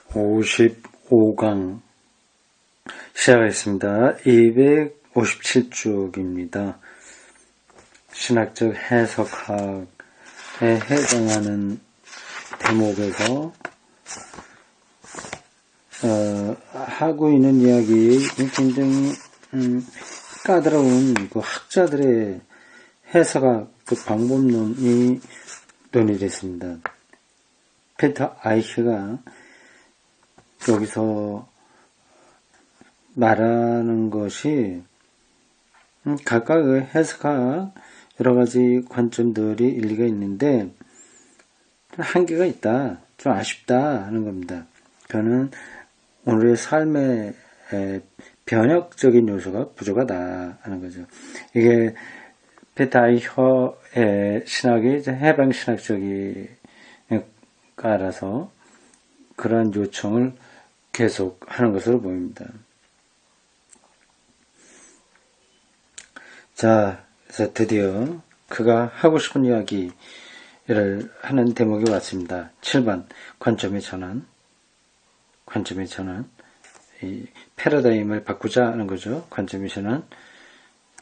55강 시작하겠습니다. 257쪽입니다. 신학적 해석학에 해당하는 대목에서 하고 있는 이야기 굉장히 까다로운 그 학자들의 해석학 그 방법론이 논의됐습니다. 페터 아이히가 여기서 말하는 것이 각각의 해석학 여러가지 관점들이 일리가 있는데 한계가 있다, 좀 아쉽다 하는 겁니다. 그는 오늘의 삶의 변혁적인 요소가 부족하다 하는 거죠. 이게 페터 아이히의 신학이 해방신학적이라서 그러한 요청을 계속 하는 것으로 보입니다. 자, 그래서 드디어 그가 하고 싶은 이야기를 하는 대목이 왔습니다. 7번 관점의 전환. 이 패러다임을 바꾸자 하는 거죠. 관점의 전환.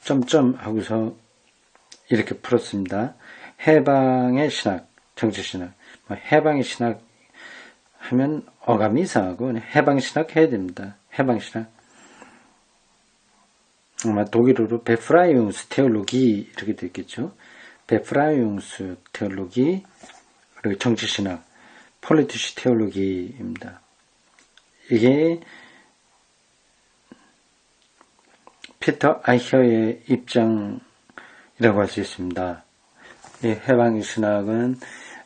점점 하고서 이렇게 풀었습니다. 해방의 신학, 정치신학. 해방의 신학 하면 어감이 이상하고 해방신학 해야 됩니다. 해방신학. 아마 독일어로 베프라이웅스 테올로기 이렇게 되겠죠. 베프라이웅스 테올로기 그리고 정치신학 폴리티시 테올로기입니다. 이게 피터 아이히의 입장이라고 할 수 있습니다. 이 해방의 신학은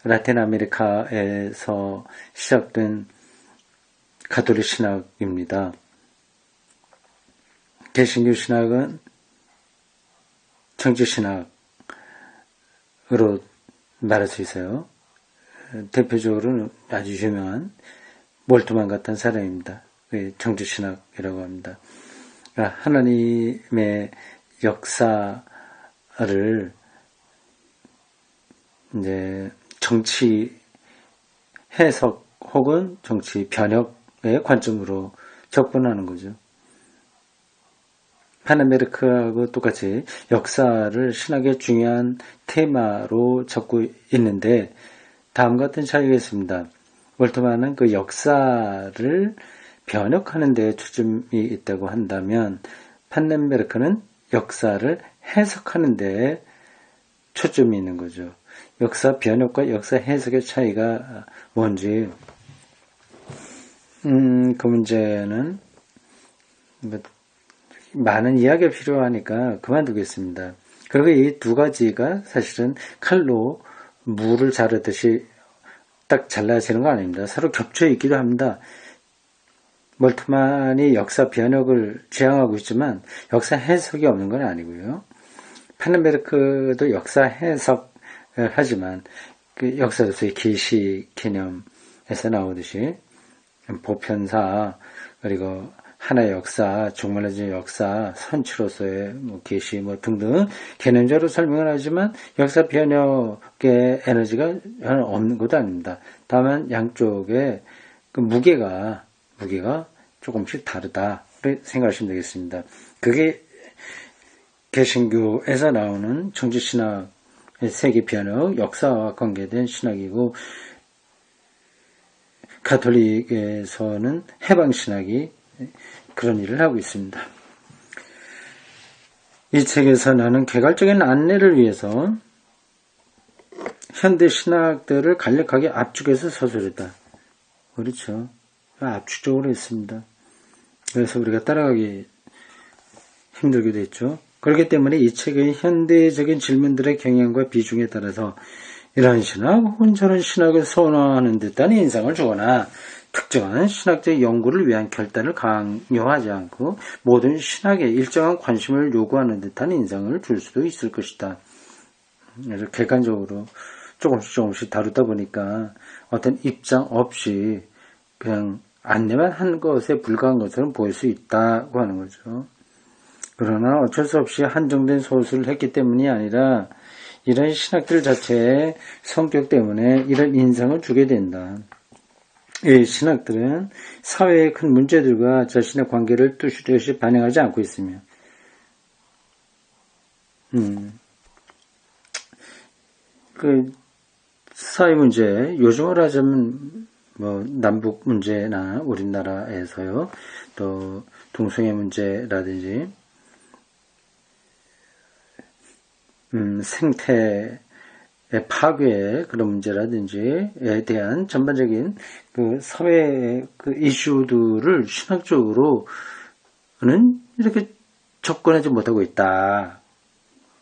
라틴 아메리카에서 시작된 가톨릭 신학입니다. 개신교 신학은 정치 신학으로 말할 수 있어요. 대표적으로는 아주 유명한 몰트만 같은 사람입니다. 정치 신학이라고 합니다. 하나님의 역사를 이제 정치 해석 혹은 정치 변혁의 관점으로 접근하는 거죠. 파네메르크하고 똑같이 역사를 신학의 중요한 테마로 잡고 있는데 다음과 같은 차이가 있습니다. 몰트만은 그 역사를 변혁하는 데 초점이 있다고 한다면 파네메르크는 역사를 해석하는 데 초점이 있는 거죠. 역사 변혁과 역사 해석의 차이가 뭔지 그 문제는 많은 이야기가 필요하니까 그만두겠습니다. 그리고 이 두 가지가 사실은 칼로 무를 자르듯이 딱 잘라지는 거 아닙니다. 서로 겹쳐 있기도 합니다. 몰트만이 역사 변혁을 지향하고 있지만 역사 해석이 없는 건 아니고요. 파넨베르크도 역사 해석 하지만 그 역사로서의 계시 개념에서 나오듯이 보편사 그리고 하나의 역사, 종말론적 역사, 선치로서의 계시 등등 개념적으로 설명을 하지만 역사 변혁의 에너지가 없는 것도 아닙니다. 다만 양쪽의 그 무게가 조금씩 다르다를 생각하시면 되겠습니다. 그게 개신교에서 나오는 정치신학 세계 변혁, 역사와 관계된 신학이고 가톨릭에서는 해방신학이 그런 일을 하고 있습니다. 이 책에서 나는 개괄적인 안내를 위해서 현대 신학들을 간략하게 압축해서 서술했다. 그렇죠. 압축적으로 했습니다. 그래서 우리가 따라가기 힘들기도 했죠. 그렇기 때문에 이 책의 현대적인 질문들의 경향과 비중에 따라서 이러한 신학 혹은 저런 신학을 선호하는 듯한 인상을 주거나 특정한 신학적 연구를 위한 결단을 강요하지 않고 모든 신학에 일정한 관심을 요구하는 듯한 인상을 줄 수도 있을 것이다. 그래서 객관적으로 조금씩 다루다 보니까 어떤 입장 없이 그냥 안내만 한 것에 불과한 것처럼 보일 수 있다고 하는 거죠. 그러나 어쩔 수 없이 한정된 소수를 했기 때문이 아니라 이런 신학들 자체의 성격 때문에 이런 인상을 주게 된다. 이 신학들은 사회의 큰 문제들과 자신의 관계를 뚜렷이 반영하지 않고 있으며, 그 사회 문제, 요즘으로 하자면 뭐 남북 문제나 우리나라에서요, 또 동성애 문제라든지 생태의 파괴 그런 문제라든지에 대한 전반적인 그 사회 그 이슈들을 신학적으로는 이렇게 접근하지 못하고 있다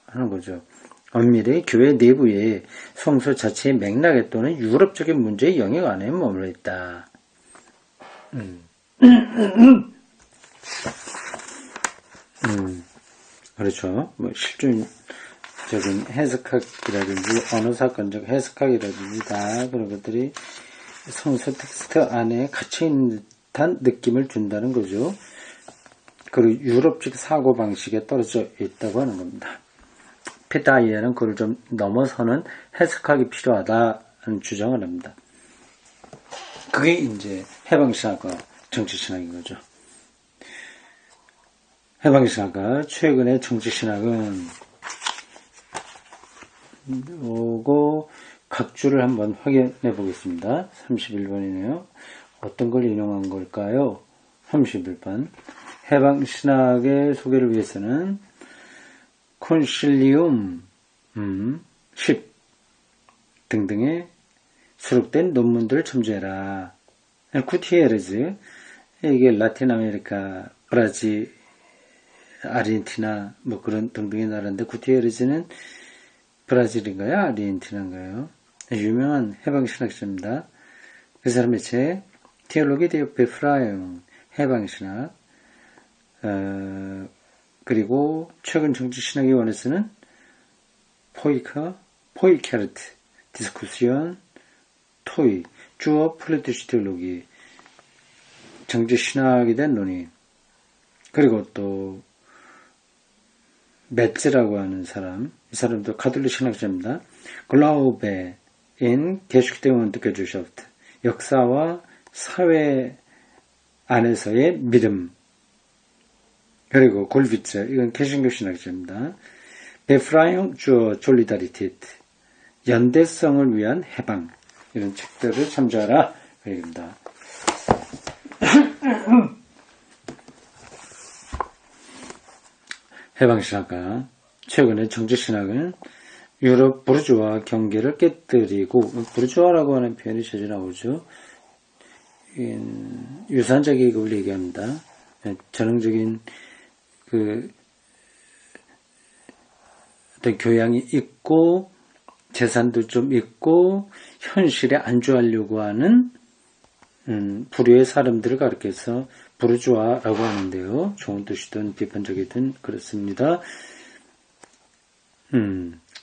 하는 거죠. 엄밀히 교회 내부의 성서 자체의 맥락에 또는 유럽적인 문제의 영역 안에 머물러 있다. 그렇죠. 뭐 실존적인 해석학이라든지 언어사건적 해석학이라든지 다 그런 것들이 성서 텍스트 안에 갇혀있는 듯한 느낌을 준다는 거죠. 그리고 유럽식 사고방식에 떨어져 있다고 하는 겁니다. 피타이어는 그걸 좀 넘어서는 해석학이 필요하다는 주장을 합니다. 그게 이제 해방신학과 정치신학인 거죠. 해방신학과 최근의 정치신학은 요거 각주를 한번 확인해 보겠습니다. 31번이네요. 어떤 걸 인용한 걸까요? 31번. 해방신학의 소개를 위해서는 콘실리움 10 등등의 수록된 논문들을 첨부해라. 구티에르즈, 이게 라틴 아메리카, 브라질, 아르헨티나 뭐 그런 등등의 나라인데, 구티에르즈는 브라질인가요? 아르헨티나인가요? 유명한 해방신학자입니다. 그 사람의 책 테올로기 데 베프라용 해방신학, 그리고 최근 정치신학의 원에서는 포이케르트 디스쿠시온 토이 주어 플레티시 테올로기 정치신학에 대한 논의, 그리고 또 메츠라고 하는 사람, 이 사람도 가톨릭 신학자입니다. 글라우베인 게슈크테운트 게주셔프트 역사와 사회 안에서의 믿음, 그리고 골비츠, 이건 개신교 신학자입니다. 베프라용 주어 졸리다리티트 연대성을 위한 해방, 이런 책들을 참조하라 그 얘기입니다. 해방신학과 최근의 정치신학은 유럽 부르주아 경계를 깨뜨리고, 부르주아라고 하는 표현이 자주 나오죠. 유산자 계급을 얘기합니다. 전형적인 그 어떤 교양이 있고 재산도 좀 있고 현실에 안주하려고 하는 부류의 사람들을 가리켜서 부르주아라고 하는데요. 좋은 뜻이든 비판적이든 그렇습니다.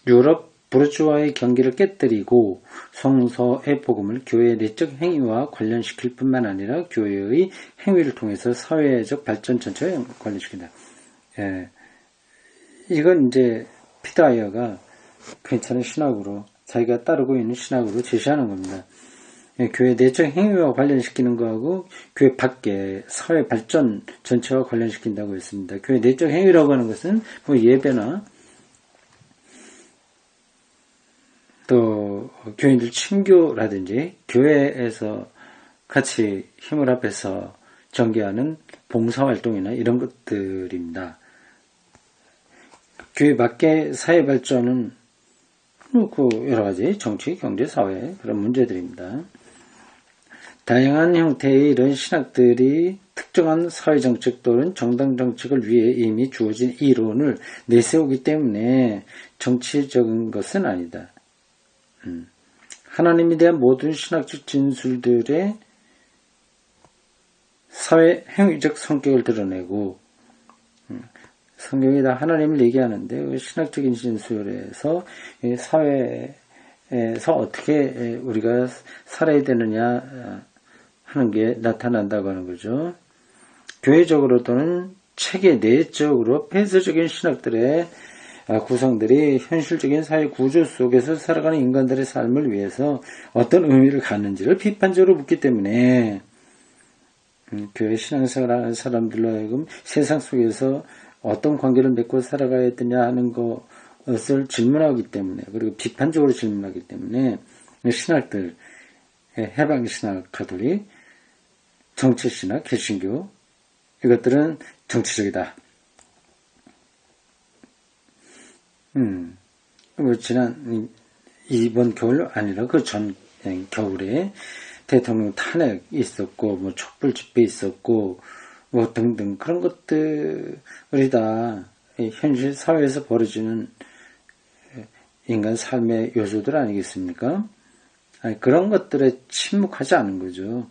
유럽 부르주아의 경계를 깨뜨리고 성서의 복음을 교회의 내적 행위와 관련시킬 뿐만 아니라 교회의 행위를 통해서 사회적 발전 전체에 관련시킨다. 예. 이건 이제 피타이어가 괜찮은 신학으로, 자기가 따르고 있는 신학으로 제시하는 겁니다. 예, 교회 내적 행위와 관련시키는 거하고 교회 밖에 사회 발전 전체와 관련시킨다고 했습니다. 교회 내적 행위라고 하는 것은 뭐 예배나 또 교인들 친교라든지 교회에서 같이 힘을 합해서 전개하는 봉사활동이나 이런 것들입니다. 교회 밖의 사회 발전은 그 여러 가지 정치, 경제, 사회 그런 문제들입니다. 다양한 형태의 이런 신학들이 특정한 사회정책 또는 정당정책을 위해 이미 주어진 이론을 내세우기 때문에 정치적인 것은 아니다. 하나님에 대한 모든 신학적 진술들의 사회 행위적 성격을 드러내고, 성경이 다 하나님을 얘기하는데 신학적인 진술에서 사회에서 어떻게 우리가 살아야 되느냐 하는 게 나타난다고 하는 거죠. 교회적으로 또는 체계 내적으로 폐쇄적인 신학들의 구성들이 현실적인 사회 구조 속에서 살아가는 인간들의 삶을 위해서 어떤 의미를 갖는지를 비판적으로 묻기 때문에 교회 신앙생활하는 사람들로 하여금 세상 속에서 어떤 관계를 맺고 살아가야 되냐 하는 것을 질문하기 때문에, 그리고 비판적으로 질문하기 때문에 신학들, 해방신학, 가톨릭, 정치신학, 개신교, 이것들은 정치적이다. 지난 이번 겨울 아니라 그 전 겨울에 대통령 탄핵 있었고, 뭐 촛불 집회 있었고, 뭐 등등 그런 것들이 다 현실 사회에서 벌어지는 인간 삶의 요소들 아니겠습니까? 그런 것들에 침묵하지 않은 거죠.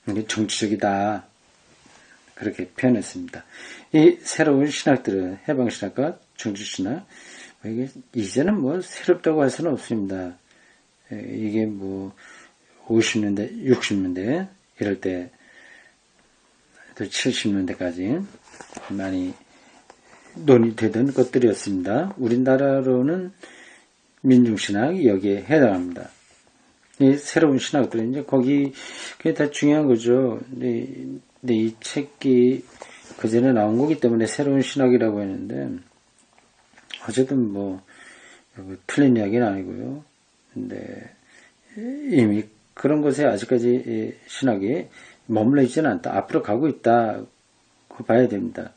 이게 정치적이다. 그렇게 표현했습니다. 이 새로운 신학들은 해방신학과 정치신학, 이게 이제는 뭐 새롭다고 할 수는 없습니다. 이게 뭐 50년대, 60년대 이럴 때 또 70년대까지 많이 논의되던 것들이었습니다. 우리나라로는 민중신학이 여기에 해당합니다. 이 새로운 신학들은 이제 거기 그게 다 중요한 거죠. 근데 이 책이 그 전에 나온 거기 때문에 새로운 신학이라고 했는데 어쨌든 뭐 틀린 이야기는 아니고요. 근데 이미 그런 것에 아직까지 신학이 머물러 있지는 않다. 앞으로 가고 있다고 봐야 됩니다.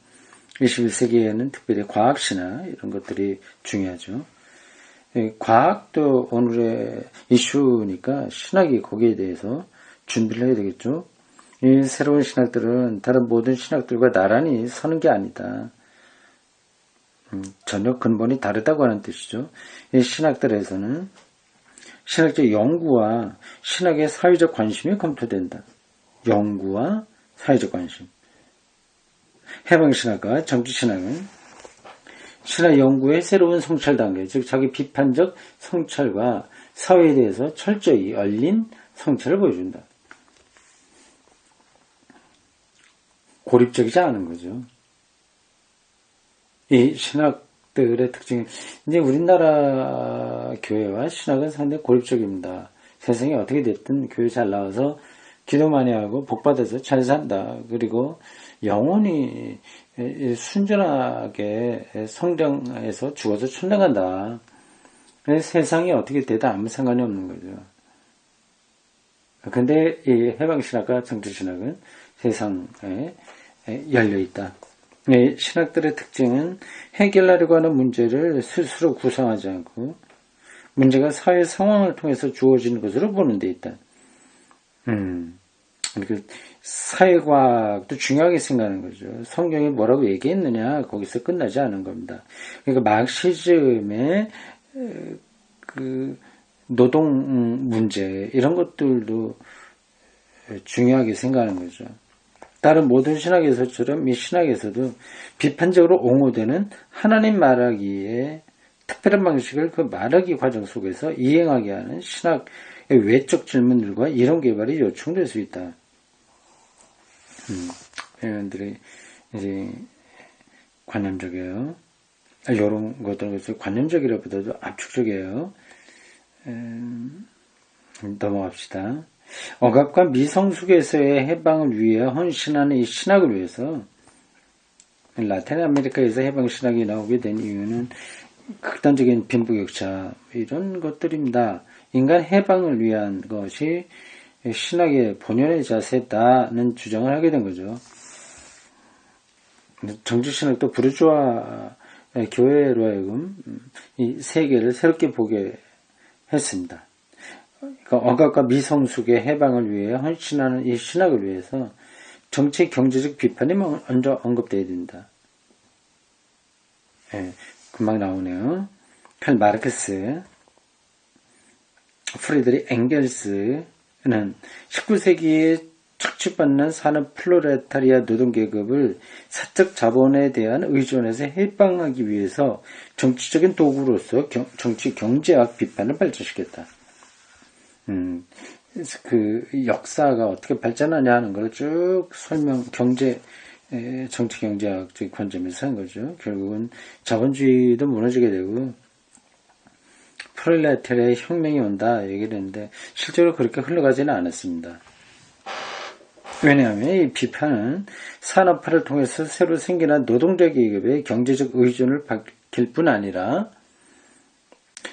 21세기에는 특별히 과학신학 이런 것들이 중요하죠. 과학도 오늘의 이슈니까 신학이 거기에 대해서 준비를 해야 되겠죠. 이 새로운 신학들은 다른 모든 신학들과 나란히 서는 게 아니다. 전혀 근본이 다르다고 하는 뜻이죠. 이 신학들에서는 신학적 연구와 신학의 사회적 관심이 검토된다. 연구와 사회적 관심. 해방신학과 정치신학은 신학 연구의 새로운 성찰 단계, 즉 자기 비판적 성찰과 사회에 대해서 철저히 열린 성찰을 보여준다. 고립적이지 않은 거죠. 이 신학들의 특징은 이제 우리나라 교회와 신학은 상당히 고립적입니다. 세상에 어떻게 됐든 교회 잘 나와서 기도 많이 하고 복받아서 잘 산다. 그리고 영원히 순전하게 성장해서 죽어서 천당 간다. 세상이 어떻게 돼도 아무 상관이 없는 거죠. 근데 이 해방신학과 정치신학은 세상에 열려있다. 신학들의 특징은 해결하려고 하는 문제를 스스로 구상하지 않고 문제가 사회 상황을 통해서 주어지는 것으로 보는 데 있다. 사회과학도 중요하게 생각하는 거죠. 성경이 뭐라고 얘기했느냐 거기서 끝나지 않은 겁니다. 그러니까 마르크시즘의 그 노동 문제 이런 것들도 중요하게 생각하는 거죠. 다른 모든 신학에서처럼 이 신학에서도 비판적으로 옹호되는 하나님 말하기에 특별한 방식을 그 말하기 과정 속에서 이행하게 하는 신학의 외적 질문들과 이론 개발이 요청될 수 있다. 회원들이 이제 관념적이에요. 이런 것들은 관념적이라보다도 압축적이에요. 넘어갑시다. 억압과 미성숙에서의 해방을 위해 헌신하는 이 신학을 위해서 라틴 아메리카에서 해방 신학이 나오게 된 이유는 극단적인 빈부격차 이런 것들입니다. 인간 해방을 위한 것이 신학의 본연의 자세다는 주장을 하게 된 거죠. 정치신학도 부르주아 교회로 하여금 이 세계를 새롭게 보게 했습니다. 그러니까 억압과 미성숙의 해방을 위해 헌신하는 이 신학을 위해서 정치 경제적 비판이 먼저 언급되어야 된다. 금방 나오네요. 칼 마르크스, 프리드리 엥겔스는 19세기에 착취받는 산업 플로레타리아 노동계급을 사적 자본에 대한 의존에서 해방하기 위해서 정치적인 도구로서 정치 경제학 비판을 발전시켰다. 그 역사가 어떻게 발전하냐 하는 걸 쭉 경제 정치경제학적 관점에서 한 거죠. 결국은 자본주의도 무너지게 되고 프롤레타리아의 혁명이 온다 얘기를 했는데 실제로 그렇게 흘러가지는 않았습니다. 왜냐하면 이 비판은 산업화를 통해서 새로 생겨난 노동자 계급의 경제적 의존을 밝힐 뿐 아니라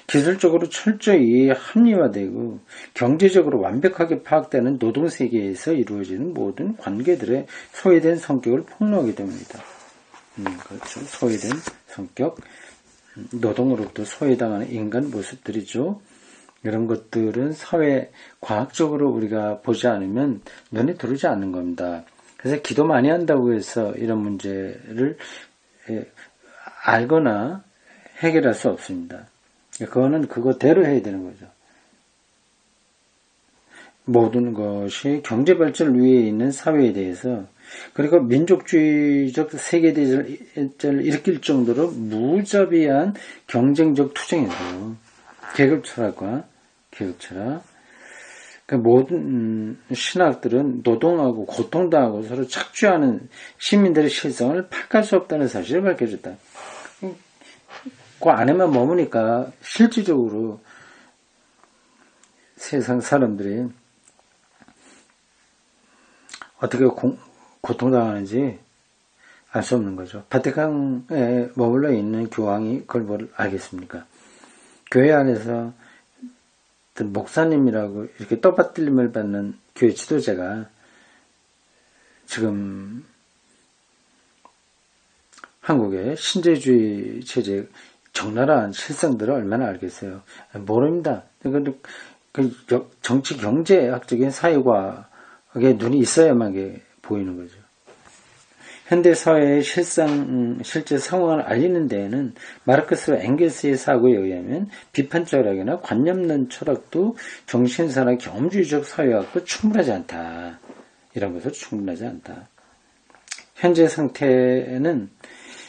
기술적으로 철저히 합리화되고 경제적으로 완벽하게 파악되는 노동세계에서 이루어지는 모든 관계들의 소외된 성격을 폭로하게 됩니다. 그렇죠. 소외된 성격, 노동으로부터 소외당하는 인간 모습들이죠. 이런 것들은 사회 과학적으로 우리가 보지 않으면 눈에 들어오지 않는 겁니다. 그래서 기도 많이 한다고 해서 이런 문제를 알거나 해결할 수 없습니다. 그거는 그거대로 해야 되는 거죠. 모든 것이 경제발전을 위해 있는 사회에 대해서 그리고 민족주의적 세계대전을 일으킬 정도로 무자비한 경쟁적 투쟁이죠. 계급철학과 계급철학. 모든 신학들은 노동하고 고통당하고 서로 착취하는 시민들의 실상을 파악할 수 없다는 사실을 밝혀줬다. 그 안에만 머무니까 실질적으로 세상 사람들이 어떻게 고통당하는지 알 수 없는 거죠. 바티칸에 머물러 있는 교황이 그걸 뭘 알겠습니까? 교회 안에서 목사님이라고 이렇게 떠받들림을 받는 교회 지도자가 지금 한국의 신재주의 체제 적나라한 실상들을 얼마나 알겠어요. 모릅니다. 정치 경제학적인 사회과학에 눈이 있어야만 보이는 거죠. 현대사회의 실제 상황을 알리는 데에는 마르크스와 엥겔스의 사고에 의하면 비판적이나 관념론 철학도 정신사나 경험주의적 사회학도 충분하지 않다. 이런 것은 충분하지 않다. 현재 상태는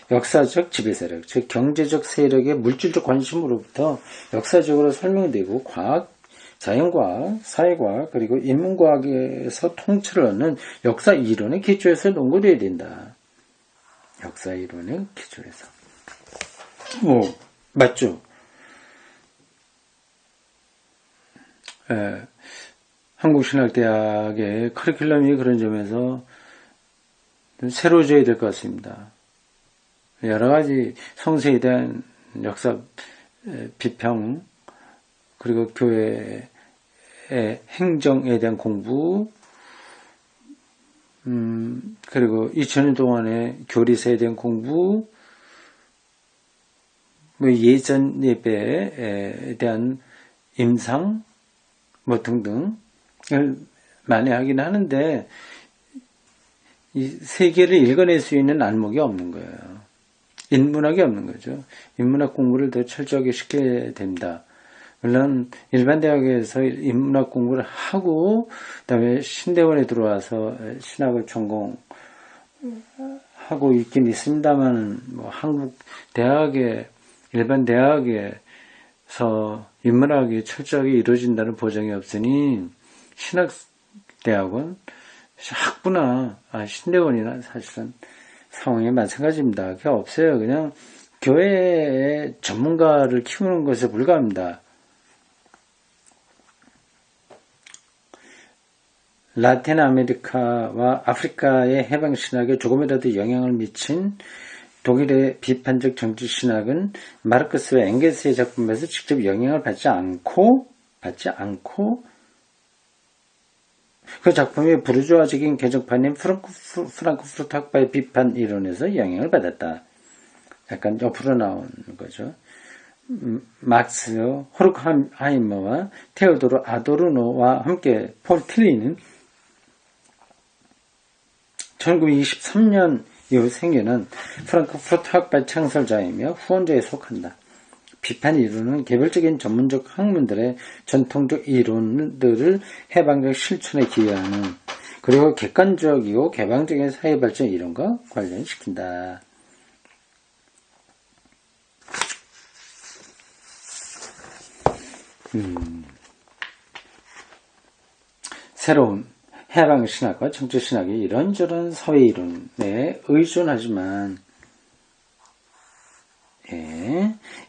역사적 지배세력, 즉 경제적 세력의 물질적 관심으로부터 역사적으로 설명되고 과학, 자연과학, 사회과학, 그리고 인문과학에서 통찰을 얻는 역사 이론의 기초에서 연구되어야 된다. 역사 이론의 기초에서. 맞죠? 한국신학대학의 커리큘럼이 그런 점에서 새로워져야 될 것 같습니다. 여러 가지 성세에 대한 역사 비평, 그리고 교회의 행정에 대한 공부, 그리고 2000년 동안의 교리사에 대한 공부, 예전 예배에 대한 임상, 등등을 많이 하긴 하는데, 이 세계를 읽어낼 수 있는 안목이 없는 거예요. 인문학이 없는 거죠. 인문학 공부를 더 철저하게 시켜야 됩니다. 물론 일반 대학에서 인문학 공부를 하고 그다음에 신대원에 들어와서 신학을 전공하고 있긴 있습니다만 한국 대학에 일반 대학에서 인문학이 철저하게 이루어진다는 보장이 없으니 신학대학은 학부나 신대원이나 사실은 상황이 마찬가지입니다. 그게 없어요. 그냥 교회의 전문가를 키우는 것에 불과합니다. 라틴 아메리카와 아프리카의 해방신학에 조금이라도 영향을 미친 독일의 비판적 정치신학은 마르크스와 엥겔스의 작품에서 직접 영향을 받지 않고 그 작품이 부르주아적인 개정판인 프랑크푸르트 학파의 비판 이론에서 영향을 받았다. 약간 옆으로 나오는 거죠. 막스, 호르크하이머와 테오도르 아도르노와 함께 폴 틸리는 1923년 이후 생겨난 프랑크푸르트 학파의 창설자이며 후원자에 속한다. 비판 이론은 개별적인 전문적 학문들의 전통적 이론들을 해방적 실천에 기여하는 그리고 객관적이고 개방적인 사회발전 이론과 관련시킨다. 새로운 해방신학과 정치신학이 이런저런 사회이론에 의존하지만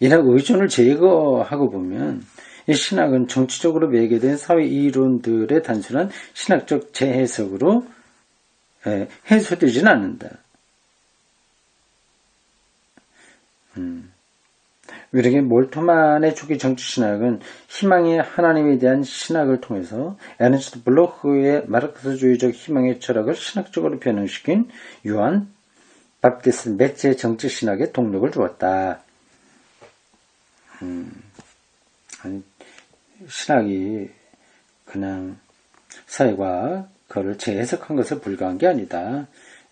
이런 의존을 제거하고 보면 이 신학은 정치적으로 매개된 사회이론들의 단순한 신학적 재해석으로 해소되지는 않는다. 위력의 몰트만의 초기 정치신학은 희망의 하나님에 대한 신학을 통해서 에르네스트 블로흐의 마르크스주의적 희망의 철학을 신학적으로 변형시킨 요한 바프티스트 메츠의 정치신학에 동력을 주었다. 신학이 그냥 사회과 그걸 재해석한 것에 불과한 게 아니다.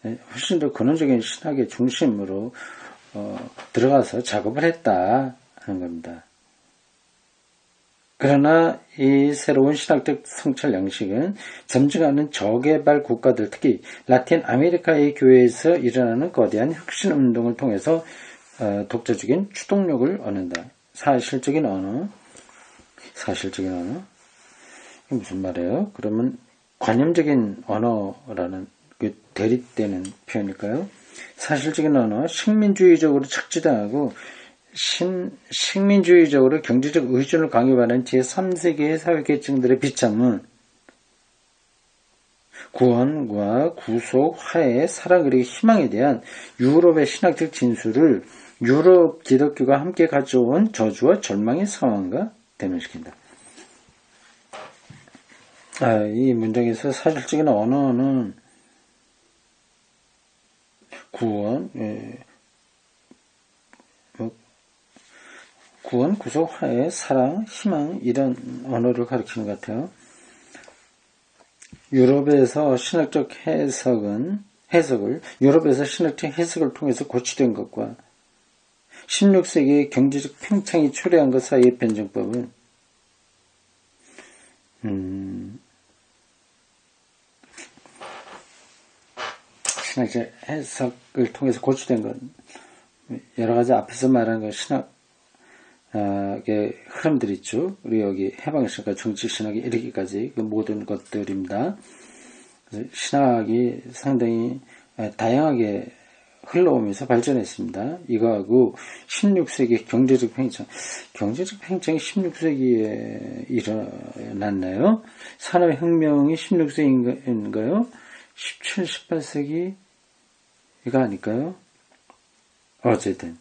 훨씬 더 근원적인 신학의 중심으로 들어가서 작업을 했다 하는 겁니다. 그러나 이 새로운 신학적 성찰 양식은 점증하는 저개발 국가들, 특히 라틴 아메리카의 교회에서 일어나는 거대한 혁신 운동을 통해서 독자적인 추동력을 얻는다. 사실적인 언어. 이게 무슨 말이에요? 그러면 관념적인 언어라는 그 대립되는 표현일까요? 사실적인 언어, 식민주의적으로 착지당하고 식민주의적으로 경제적 의존을 강요하는 제3세계의 사회계층들의 비참은 구원과 구속, 화해, 사랑 그리고 희망에 대한 유럽의 신학적 진술을 유럽 기독교가 함께 가져온 저주와 절망의 상황과 대면시킨다. 이 문장에서 사실적인 언어는 구원, 구원, 구속, 화해, 사랑, 희망 이런 언어를 가리키는 것 같아요. 유럽에서 신학적 해석을 통해서 고치된 것과 16세기의 경제적 팽창이 초래한 것 사이의 변증법은 신학적 해석을 통해서 고치된 것, 여러 가지 앞에서 말한 것 신학의 흐름들이 있죠. 우리 여기 해방신학과 정치신학이 이르기까지 그 모든 것들입니다. 그래서 신학이 상당히 다양하게 흘러오면서 발전했습니다. 이거하고 16세기 경제적 팽창이 16세기에 일어났나요? 산업혁명이 16세기인가요? 17, 18세기가 아닐까요? 어쨌든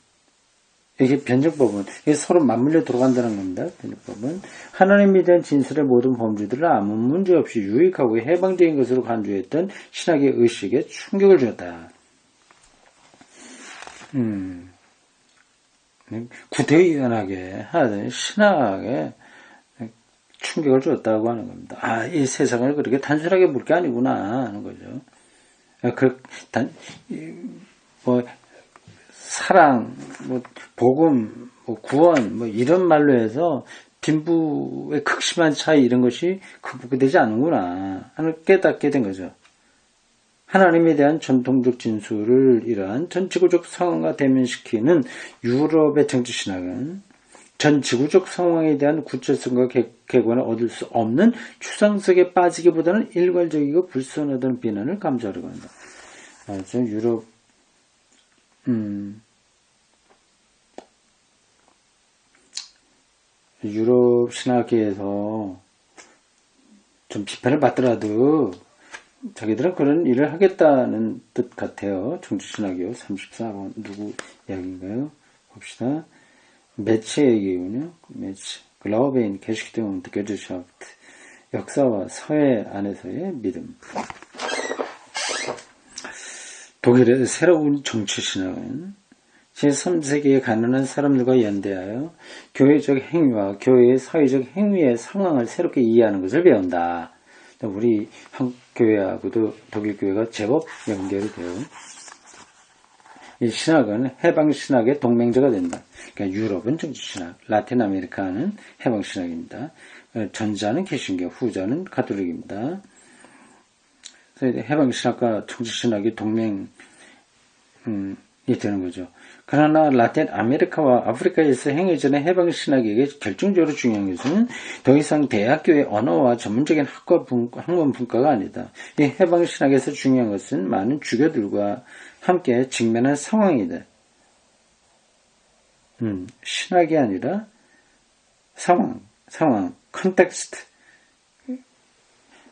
이게 변증법은 이게 서로 맞물려 들어간다는 겁니다. 변증법은 하나님에 대한 진술의 모든 범주들을 아무 문제 없이 유익하고 해방적인 것으로 간주했던 신학의 의식에 충격을 주었다. 구태의연하게 하던 신학에 충격을 줬다고 하는 겁니다. 이 세상을 그렇게 단순하게 볼 게 아니구나 하는 거죠. 사랑, 복음, 구원, 이런 말로 해서 빈부의 극심한 차이 이런 것이 극복되지 않는구나 하는 깨닫게 된 거죠. 하나님에 대한 전통적 진술을 이러한 전지구적 상황과 대면시키는 유럽의 정치신학은 전지구적 상황에 대한 구체성과 객관을 얻을 수 없는 추상성에 빠지기보다는 일괄적이고 불선하다는 비난을 감수하려고 한다. 유럽 신학계에서 좀 비판을 받더라도 자기들은 그런 일을 하겠다는 뜻 같아요. 정치신학이요. 34번 누구 이야기인가요? 봅시다. 매치 얘기군요. 매치. 글라우베인 게시chte und Gesellschaft. 역사와 사회 안에서의 믿음. 독일의 새로운 정치신학은 제3세기에 가난한 사람들과 연대하여 교회적 행위와 교회의 사회적 행위의 상황을 새롭게 이해하는 것을 배운다. 우리 한국 교회하고도 독일 교회가 제법 연결이 돼요. 이 신학은 해방신학의 동맹자가 된다. 그러니까 유럽은 정치신학, 라틴 아메리카는 해방신학입니다. 전자는 개신교, 후자는 가톨릭입니다. 그래서 해방신학과 정치신학이 동맹이 되는 거죠. 그러나 라틴 아메리카와 아프리카에서 행해지는 해방신학에게 결정적으로 중요한 것은 더 이상 대학교의 언어와 전문적인 학문 분과가 아니다. 이 해방신학에서 중요한 것은 많은 주교들과 함께 직면한 상황이다. 신학이 아니라 상황, 컨텍스트.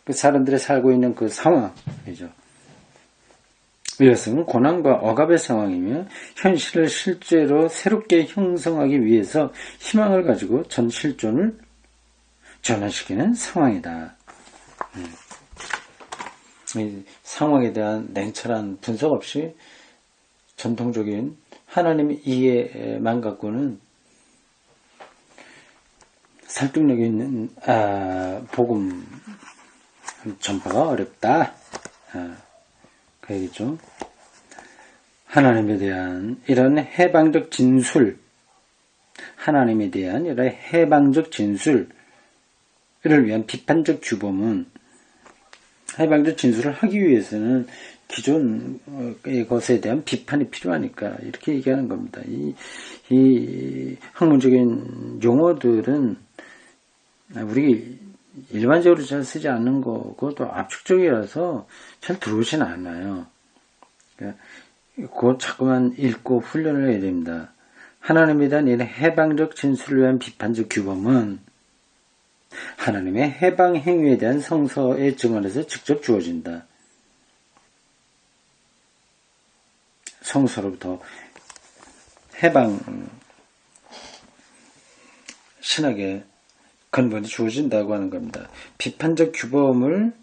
그 사람들이 살고 있는 그 상황이죠. 이것은 고난과 억압의 상황이며 현실을 실제로 새롭게 형성하기 위해서 희망을 가지고 전 실존을 전환시키는 상황이다. 이 상황에 대한 냉철한 분석 없이 전통적인 하나님 이해만 갖고는 설득력 있는 복음 전파가 어렵다. 그 얘기죠. 하나님에 대한 이런 해방적 진술, 하나님에 대한 이런 해방적 진술을 위한 비판적 규범은 해방적 진술을 하기 위해서는 기존의 것에 대한 비판이 필요하니까 이렇게 얘기하는 겁니다. 이 학문적인 용어들은 우리 일반적으로 잘 쓰지 않는 거고 또 압축적이라서 잘 들어오진 않아요. 그러니까 그거 자꾸만 읽고 훈련을 해야 됩니다. 하나님에 대한 이런 해방적 진술을 위한 비판적 규범은 하나님의 해방 행위에 대한 성서의 증언에서 직접 주어진다. 성서로부터 해방 신학의 근본이 주어진다고 하는 겁니다. 비판적 규범,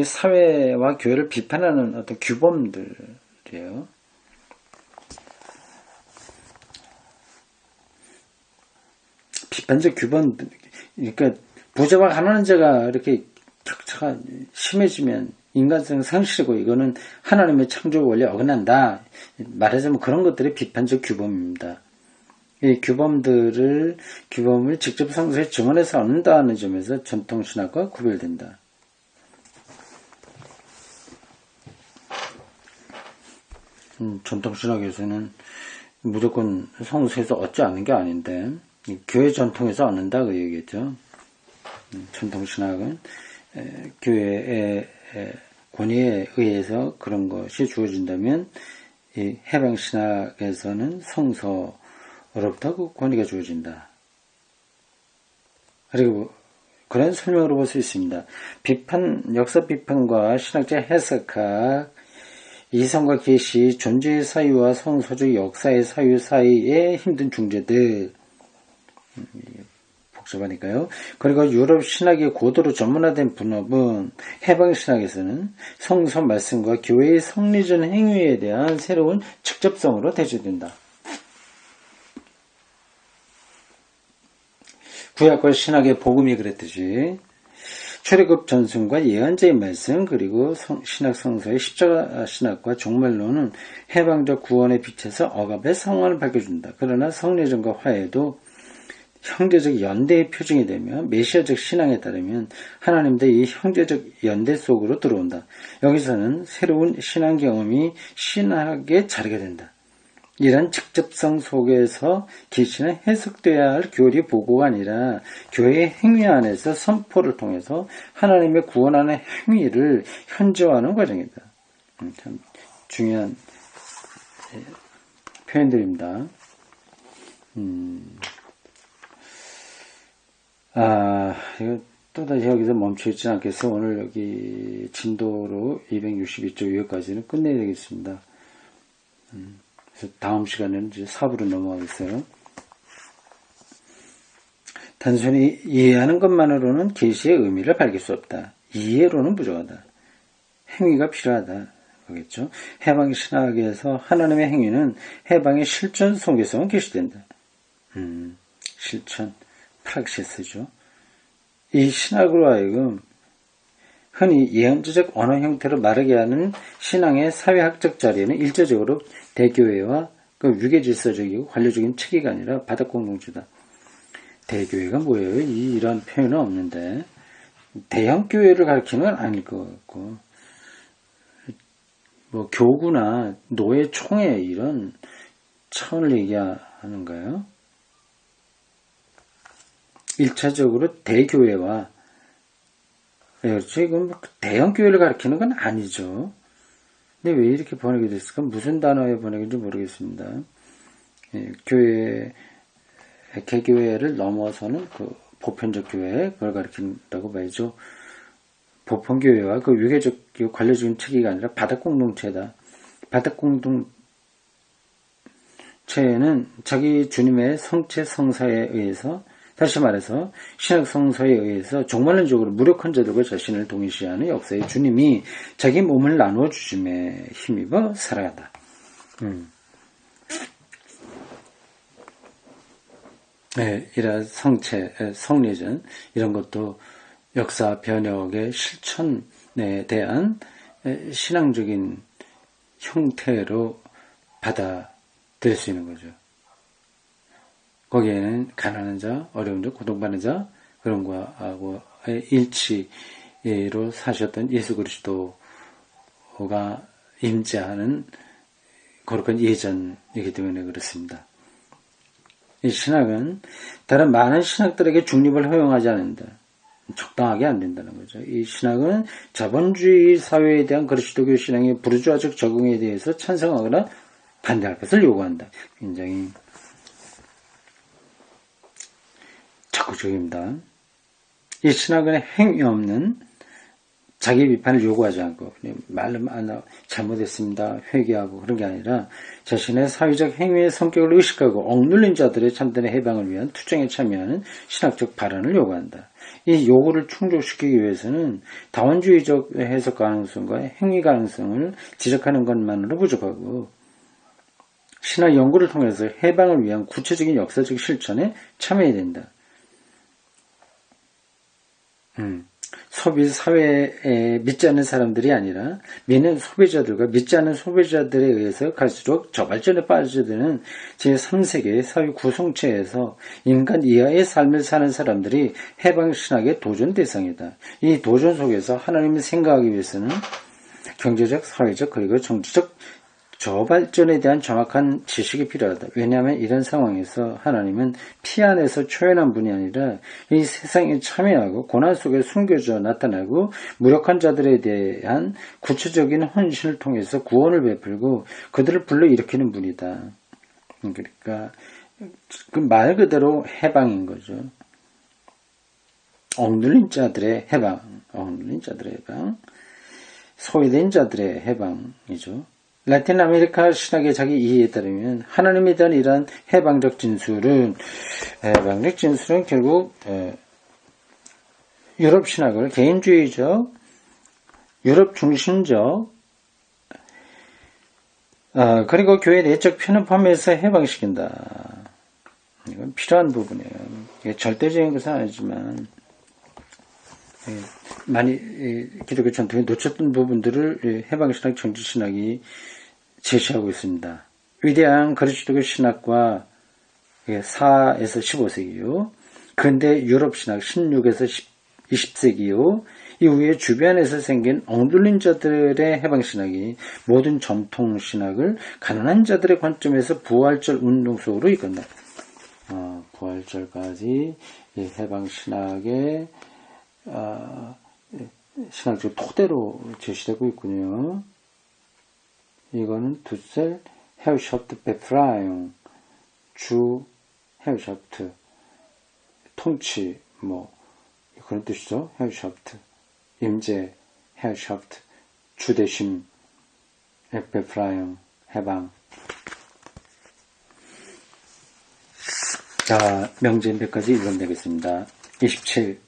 사회와 교회를 비판하는 어떤 규범들이에요. 비판적 규범, 그러니까 부자와 가난한 자가 이렇게 격차가 심해지면 인간성 상실이고 이거는 하나님의 창조 원리에 어긋난다. 말하자면 그런 것들이 비판적 규범입니다. 이 규범을 직접 성서에 증언해서 얻는다는 점에서 전통신학과 구별된다. 전통신학에서는 무조건 성서에서 얻지 않는 게 아닌데 교회 전통에서 얻는다 그 얘기겠죠. 전통신학은 교회의 권위에 의해서 그런 것이 주어진다면 이 해방신학에서는 성서로부터 그 권위가 주어진다. 그리고 그런 설명으로 볼 수 있습니다. 역사 비판과 신학자 해석학, 이성과 계시, 존재의 사유와 성서적 역사의 사유 사이의 힘든 중재들, 복잡하니까요. 그리고 유럽 신학의 고도로 전문화된 분업은 해방신학에서는 성서 말씀과 교회의 성리적 행위에 대한 새로운 직접성으로 대조된다. 구약과 신학의 복음이 그랬듯이 출애굽 전승과 예언자의 말씀 그리고 신학 성서의 십자가 신학과 종말론은 해방적 구원의 빛에서 억압의 상황을 밝혀준다. 그러나 성례전과 화해도 형제적 연대의 표징이 되며 메시아적 신앙에 따르면 하나님도 이 형제적 연대 속으로 들어온다. 여기서는 새로운 신앙 경험이 신학의 자리가 된다. 이런 직접성 속에서 계시는 해석돼야 할 교리 보고가 아니라 교회의 행위 안에서 선포를 통해서 하나님의 구원하는 행위를 현저화하는 과정이다. 참 중요한 표현들입니다. 이거 또다시 여기서 멈춰있지 않겠어. 오늘 여기 진도로 262쪽 여기까지는 끝내야 되겠습니다. 그래서 다음 시간에는 이제 4부로 넘어가겠어요. 단순히 이해하는 것만으로는 계시의 의미를 밝힐 수 없다. 이해로는 부족하다. 행위가 필요하다. 그겠죠. 해방신학에서 하나님의 행위는 해방의 실천 속에서만 계시된다. 실천, 프락시스죠. 이 신학으로 하여금 흔히 예언자적 언어 형태로 말하게 하는 신앙의 사회학적 자리에는 일차적으로 대교회와 그 유계질서적이고 관료적인 체계가 아니라 바닥 공동체다. 대교회가 뭐예요? 이런 표현은 없는데 대형교회를 가리키는 건 아닐 것 같고 뭐 교구나 노예총회 이런 차원을 얘기하는가요? 1차적으로 대교회와 지금 대형 교회를 가리키는 건 아니죠. 근데 왜 이렇게 번역이 됐을까? 무슨 단어에 번역인지 모르겠습니다. 교회, 개교회를 넘어서는 그 보편적 교회, 그걸 가리킨다고 봐야죠. 보편교회와 그 유교적 관료적인 체계가 아니라 바닥공동체다. 바닥공동체는 자기 주님의 성체 성사에 의해서, 다시 말해서 신약 성서에 의해서 종말론적으로 무력한 자들과 자신을 동일시하는 역사의 주님이 자기 몸을 나누어 주심에 힘입어 살아가다. 네, 이런 성체, 성리전 이런 것도 역사 변혁의 실천에 대한 신앙적인 형태로 받아들일 수 있는 거죠. 거기에는 가난한 자, 어려운 자, 고통받는 자 그런 거하고의 일치로 사셨던 예수 그리스도가 임재하는 거룩한 예전이기 때문에 그렇습니다. 이 신학은 다른 많은 신학들에게 중립을 허용하지 않는다. 적당하게 안 된다는 거죠. 이 신학은 자본주의 사회에 대한 그리스도교 신앙의 부르주아적 적응에 대해서 찬성하거나 반대할 것을 요구한다. 굉장히 적극적입니다. 이 신학은 행위 없는 자기 비판을 요구하지 않고 말로 잘못했습니다 회개하고 그런 게 아니라 자신의 사회적 행위의 성격을 의식하고 억눌린 자들의 참된 해방을 위한 투쟁에 참여하는 신학적 발언을 요구한다. 이 요구를 충족시키기 위해서는 다원주의적 해석 가능성과 행위 가능성을 지적하는 것만으로 부족하고 신학 연구를 통해서 해방을 위한 구체적인 역사적 실천에 참여해야 된다. 소비 사회에 믿지 않는 사람들이 아니라 믿는 소비자들과 믿지 않는 소비자들에 의해서 갈수록 저발전에 빠져드는 제3세계의 사회 구성체에서 인간 이하의 삶을 사는 사람들이 해방신학의 도전 대상이다. 이 도전 속에서 하나님을 생각하기 위해서는 경제적, 사회적, 그리고 정치적 저발전에 대한 정확한 지식이 필요하다. 왜냐하면 이런 상황에서 하나님은 피 안에서 초연한 분이 아니라 이 세상에 참여하고 고난 속에 숨겨져 나타나고 무력한 자들에 대한 구체적인 헌신을 통해서 구원을 베풀고 그들을 불러일으키는 분이다. 그러니까 그 말 그대로 해방인 거죠. 억눌린 자들의 해방, 억눌린 자들의 해방, 소외된 자들의 해방이죠. 라틴 아메리카 신학의 자기 이해에 따르면 하나님에 대한 이러한 해방적 진술은 결국 유럽 신학을 개인주의적, 유럽 중심적, 그리고 교회 내적 편협함에서 해방시킨다. 이건 필요한 부분이에요. 이게 절대적인 것은 아니지만 많이 기독교 전통에 놓쳤던 부분들을 해방신학, 정치신학이 제시하고 있습니다. 위대한 그리스도교 신학과 4에서 15세기요. 근대 유럽신학 16에서 20세기요. 이후에 주변에서 생긴 억눌린 자들의 해방신학이 모든 전통신학을 가난한 자들의 관점에서 부활절 운동 속으로 이끈다. 부활절까지 해방신학의 신학적 토대로 제시되고 있군요. 이거는 두셀 헤르샤프트 베프라용 주 헤르샤프트 통치 그런 뜻이죠. 헤르샤프트 임재 헤르샤프트 주대심 베프라용 해방. 자, 명제인 100가지 읽어내겠습니다. 27.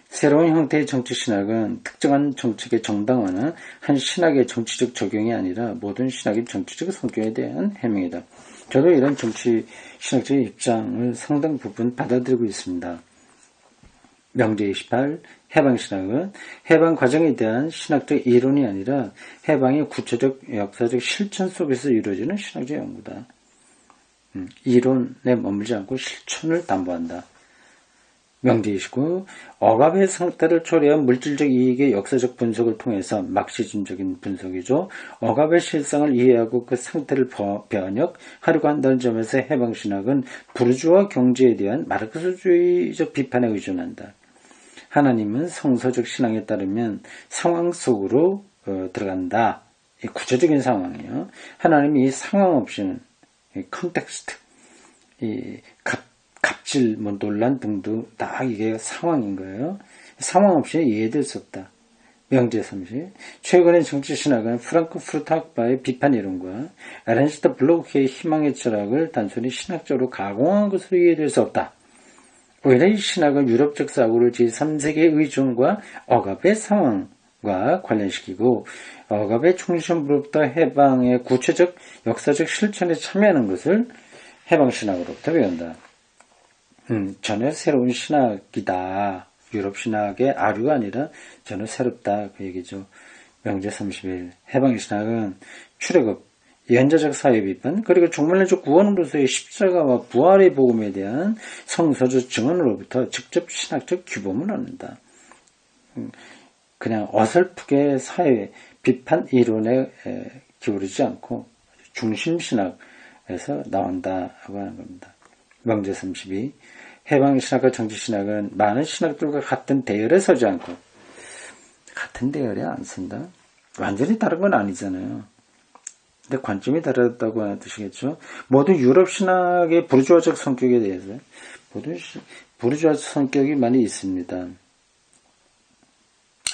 새로운 형태의 정치신학은 특정한 정책의 정당화나 한 신학의 정치적 적용이 아니라 모든 신학의 정치적 성격에 대한 해명이다. 저도 이런 정치신학적 입장을 상당 부분 받아들이고 있습니다. 명제 28. 해방신학은 해방 과정에 대한 신학적 이론이 아니라 해방의 구체적 역사적 실천 속에서 이루어지는 신학적 연구다. 이론에 머물지 않고 실천을 담보한다. 명제이시고 억압의 상태를 초래한 물질적 이익의 역사적 분석을 통해서 막시즘적인 분석이죠. 억압의 실상을 이해하고 그 상태를 변혁하려고 한다는 점에서 해방신학은 부르주아 경제에 대한 마르크스주의적 비판에 의존한다. 하나님은 성서적 신앙에 따르면 상황 속으로 들어간다. 구체적인 상황이에요. 하나님이 이 상황 없이는 컨텍스트, 갑질, 논란 등등 다 이게 상황인 거예요. 상황 없이 이해될 수 없다. 명제 30. 최근의 정치신학은 프랑크푸르트 학파의 비판 이론과 에른스트 블로크의 희망의 철학을 단순히 신학적으로 가공한 것으로 이해될 수 없다. 오히려 이 신학은 유럽적 사고를 제3세계의 의존과 억압의 상황과 관련시키고 억압의 충신으로부터 해방의 구체적 역사적 실천에 참여하는 것을 해방신학으로부터 배운다. 전혀 새로운 신학이다. 유럽 신학의 아류가 아니라 전혀 새롭다. 그 얘기죠. 명제 31. 해방신학은 출애굽, 예언자적 사회 비판, 그리고 종말론적 구원으로서의 십자가와 부활의 복음에 대한 성서적 증언으로부터 직접 신학적 규범을 얻는다. 그냥 어설프게 사회 비판 이론에 기울이지 않고 중심신학에서 나온다고 하는 겁니다. 명제 32. 해방신학과 정치신학은 많은 신학들과 같은 대열에 서지 않고 같은 대열에 안 쓴다? 완전히 다른 건 아니잖아요. 근데 관점이 다르다고 하는 뜻이겠죠. 모두 유럽 신학의 부르주아적 성격에 대해서 모두 부르주아적 성격이 많이 있습니다.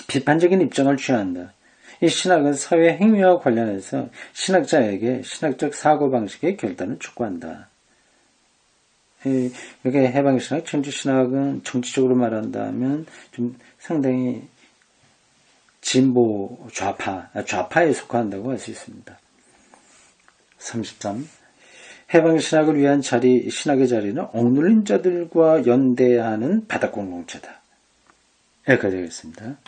비판적인 입장을 취한다. 이 신학은 사회 행위와 관련해서 신학자에게 신학적 사고방식의 결단을 촉구한다. 이렇게 해방신학, 정치신학은 정치적으로 말한다면 좀 상당히 진보 좌파에 속한다고 할 수 있습니다. 33. 해방신학을 위한 신학의 자리는 억눌린 자들과 연대하는 바닥 공동체다. 여기까지 하겠습니다.